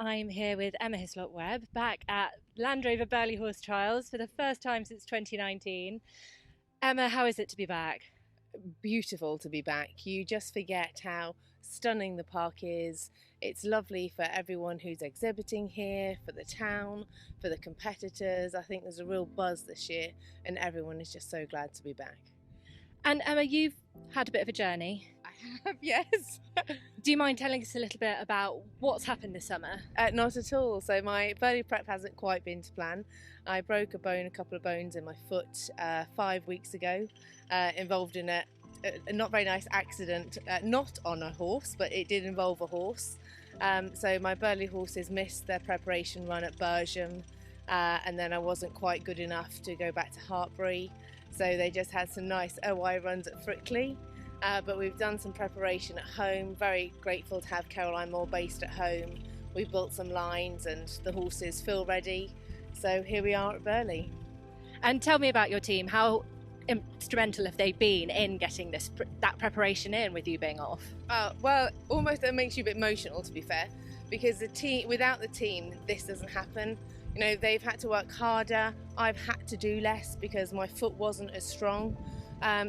I'm here with Emma Hyslop-Webb back at Rover Burghley Horse Trials for the first time since 2019. Emma, how is it to be back? Beautiful to be back. You just forget how stunning the park is. It's lovely for everyone who's exhibiting here, for the town, for the competitors. I think there's a real buzz this year and everyone is just so glad to be back. And Emma, you've had a bit of a journey. I have, yes. Do you mind telling us a little bit about what's happened this summer? Not at all. So my Burghley prep hasn't quite been to plan. I broke a couple of bones in my foot 5 weeks ago, involved in a not very nice accident, not on a horse, but it did involve a horse. So my Burghley horses missed their preparation run at Bersham, and then I wasn't quite good enough to go back to Hartbury. So they just had some nice OI runs at Frickley. But we've done some preparation at home. Very grateful to have Caroline Moore based at home. We've built some lines and the horses feel ready. So here we are at Burghley. And tell me about your team. How instrumental have they been in getting that preparation in with you being off? Well, almost it makes you a bit emotional, to be fair, because the team, without the team, this doesn't happen. You know, they've had to work harder. I've had to do less because my foot wasn't as strong.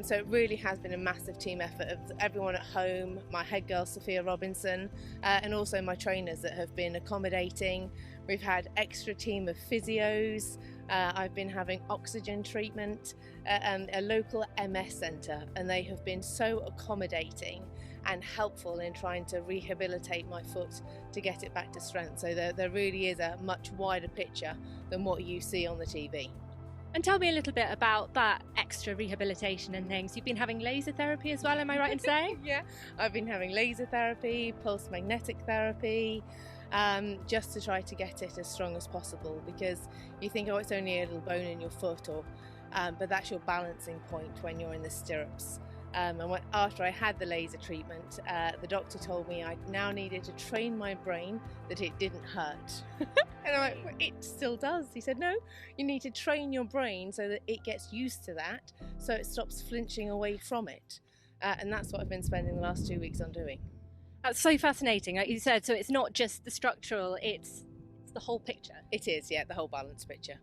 So it really has been a massive team effort of everyone at home, my head girl Sophia Robinson, and also my trainers that have been accommodating. We've had extra team of physios. I've been having oxygen treatment and a local MS centre, and they have been so accommodating and helpful in trying to rehabilitate my foot to get it back to strength. So there really is a much wider picture than what you see on the TV. And tell me a little bit about that extra rehabilitation and things. You've been having laser therapy as well, am I right in saying? Yeah, I've been having laser therapy, pulse magnetic therapy, just to try to get it as strong as possible, because you think, oh, it's only a little bone in your foot, but that's your balancing point when you're in the stirrups. After I had the laser treatment, the doctor told me I now needed to train my brain that it didn't hurt. And I'm like, well, it still does. He said, no, you need to train your brain so that it gets used to that, so it stops flinching away from it. And that's what I've been spending the last 2 weeks on doing. That's so fascinating, like you said. So it's not just the structural, it's the whole picture. It is, yeah, the whole balance picture.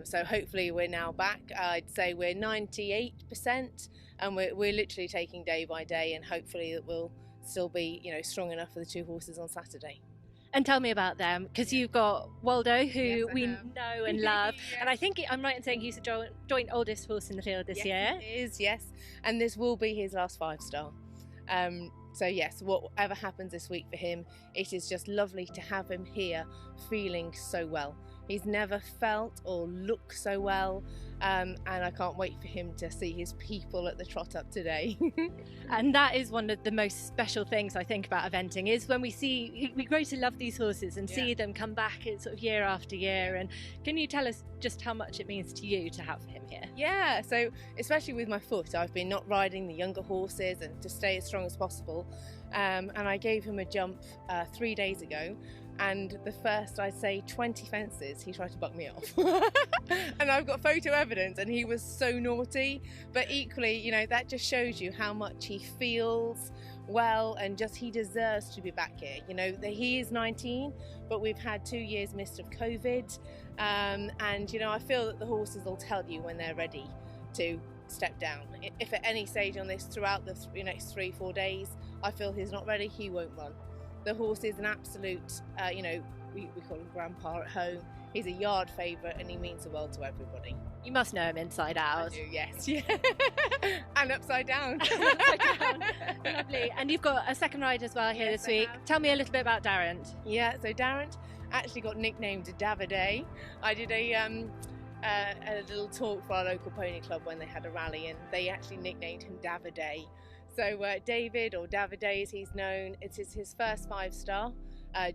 So hopefully we're now back. I'd say we're 98%, and we're literally taking day by day, and hopefully that we'll still be, strong enough for the two horses on Saturday. And tell me about them, because you've got Waldo, who Yes, we know and love, Yes. and I think I'm right in saying he's the joint oldest horse in the field this year. Yes, he is, yes, and this will be his last 5-star. So yes, whatever happens this week for him, it is just lovely to have him here feeling so well. He's never felt or looked so well, and I can't wait for him to see his people at the trot up today. And that is one of the most special things I think about eventing, is when we grow to love these horses and see them come back sort of year after year. And can you tell us just how much it means to you to have him here? Yeah, so especially with my foot, I've been not riding the younger horses and to stay as strong as possible. And I gave him a jump 3 days ago, and the first, I'd say, 20 fences, he tried to buck me off. And I've got photo evidence, and he was so naughty. But equally, that just shows you how much he feels well, and just he deserves to be back here. He is 19, but we've had 2 years missed of COVID. And, I feel that the horses will tell you when they're ready to step down. If at any stage on this throughout the next 3-4 days I feel he's not ready, he won't run. The horse is an absolute, we call him grandpa at home. He's a yard favourite, and he means the world to everybody. You must know him inside out. I do, yes. Yeah. And upside down. Upside down. Lovely. And you've got a second ride as well here this week. Tell me a little bit about Darrant. Yeah, so Darrant actually got nicknamed Daviday. I did a little talk for our local pony club when they had a rally, and they actually nicknamed him Daviday. So David, or Daviday as he's known, it's his first 5-star,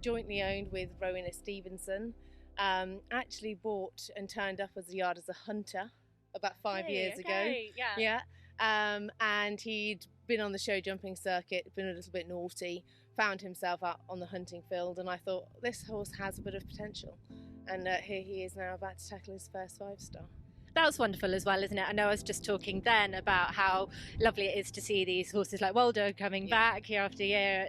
jointly owned with Rowena Stevenson. Actually bought and turned up as a yard as a hunter about 5 years ago. Yeah. And he'd been on the show jumping circuit, been a little bit naughty, found himself out on the hunting field, and I thought, this horse has a bit of potential. And here he is now about to tackle his first 5-star. That's wonderful as well, isn't it? I know I was just talking then about how lovely it is to see these horses like Waldo coming back year after year,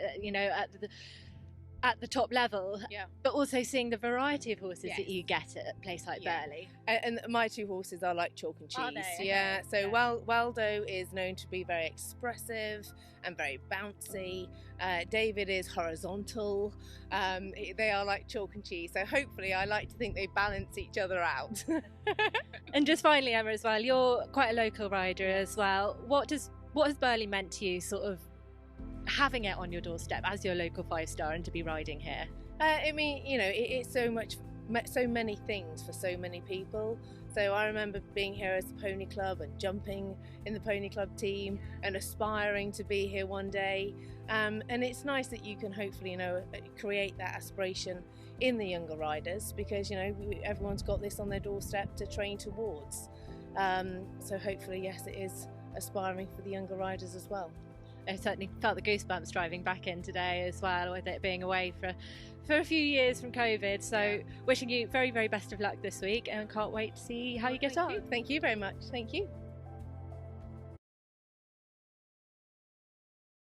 at the top level, Yeah. but also seeing the variety of horses Yes. that you get at a place like Burghley. And my two horses are like chalk and cheese. Are they? Yeah. Okay. So Waldo is known to be very expressive and very bouncy. David is horizontal. They are like chalk and cheese. So hopefully, I like to think they balance each other out. And just finally, Emma, as well, you're quite a local rider as well. What has Burghley meant to you, sort of having it on your doorstep as your local 5-star and to be riding here? I mean, you know, it's so many things for so many people. So I remember being here as the pony club and jumping in the pony club team and aspiring to be here one day. And it's nice that you can hopefully, you know, create that aspiration in the younger riders, because, you know, everyone's got this on their doorstep to train towards. So hopefully, yes, it is aspiring for the younger riders as well. I certainly felt the goosebumps driving back in today as well, with it being away for a few years from COVID. So wishing you very, very best of luck this week, and can't wait to see how you get on. Thank you very much. Thank you.